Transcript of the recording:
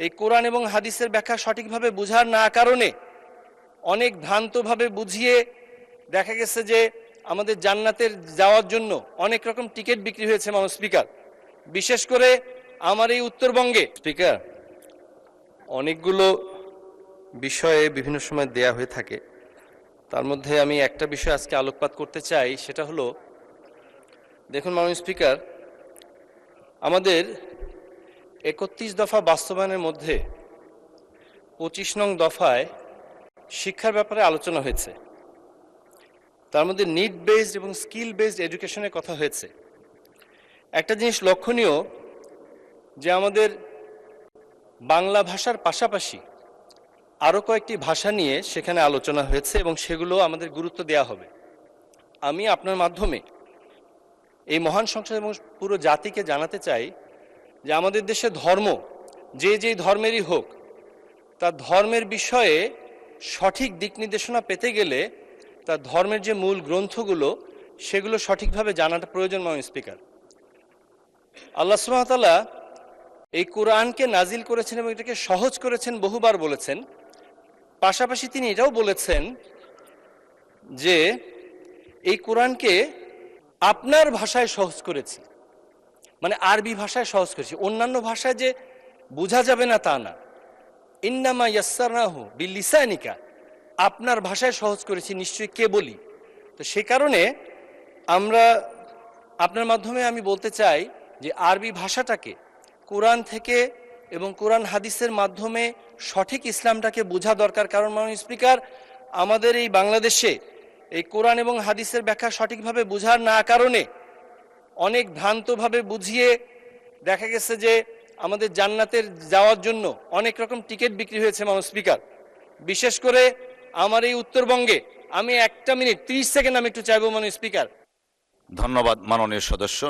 এই কোরআন এবং হাদিসের ব্যাখ্যা সঠিকভাবে বুঝার না কারণে অনেক ভ্রান্তভাবে বুঝিয়ে দেখা গেছে যে আমাদের জান্নাতের যাওয়ার জন্য অনেক রকম টিকিট বিক্রি হয়েছে মাননীয় স্পিকার। বিশেষ করে আমার এই উত্তরবঙ্গে স্পিকার অনেকগুলো বিষয়ে বিভিন্ন সময় দেয়া হয়ে থাকে, তার মধ্যে আমি একটা বিষয় আজকে আলোকপাত করতে চাই, সেটা হলো দেখুন মাননীয় স্পিকার, আমাদের ৩১ দফা বাস্তবায়নের মধ্যে ২৫ নং দফায় শিক্ষার ব্যাপারে আলোচনা হয়েছে। তার মধ্যে নিড বেসড এবং স্কিল বেসড এডুকেশনের কথা হয়েছে। একটা জিনিস লক্ষণীয় যে আমাদের বাংলা ভাষার পাশাপাশি আরও কয়েকটি ভাষা নিয়ে সেখানে আলোচনা হয়েছে এবং সেগুলো আমাদের গুরুত্ব দেওয়া হবে। আমি আপনার মাধ্যমে এই মহান সংসদ এবং পুরো জাতিকে জানাতে চাই যে আমাদের দেশে ধর্ম যেই ধর্মেরই হোক, তার ধর্মের বিষয়ে সঠিক দিক নির্দেশনা পেতে গেলে তার ধর্মের যে মূল গ্রন্থগুলো সেগুলো সঠিকভাবে জানাটা প্রয়োজন। মাননীয় স্পিকার, আল্লাহ সুবহানাহু ওয়া তাআলা এই কোরআনকে নাজিল করেছেন এবং এটাকে সহজ করেছেন, বহুবার বলেছেন। পাশাপাশি তিনি এটাও বলেছেন যে এই কোরআনকে আপনার ভাষায় সহজ করেছি, মানে আরবি ভাষায় সহজ করেছি, অন্যান্য ভাষায় যে বোঝা যাবে না তা না। ইন্নামা ইয়াসসারনাহু বিলিসানিকা, আপনার ভাষায় সহজ করেছি, নিশ্চয়ই কে বলি। তো সে কারণে আমরা আপনার মাধ্যমে আমি বলতে চাই যে আরবি ভাষাটাকে কোরআন থেকে এবং কোরআন হাদিসের মাধ্যমে সঠিক ইসলামটাকে বোঝা দরকার। কারণ মাননীয় স্পিকার, আমাদের এই বাংলাদেশে এই কোরআন এবং হাদিসের ব্যাখ্যা সঠিকভাবে বোঝার না কারণে অনেক ভ্রান্তভাবে বুঝিয়ে দেখা গেছে যে আমাদের জান্নাতের যাওয়ার জন্য অনেক রকম টিকিট বিক্রি হয়েছে মাননীয় স্পিকার। বিশেষ করে আমার এই উত্তরবঙ্গে আমি 1 মিনিট 30 সেকেন্ড আমি একটু চাইবো মাননীয় স্পিকার। ধন্যবাদ মাননীয় সদস্য।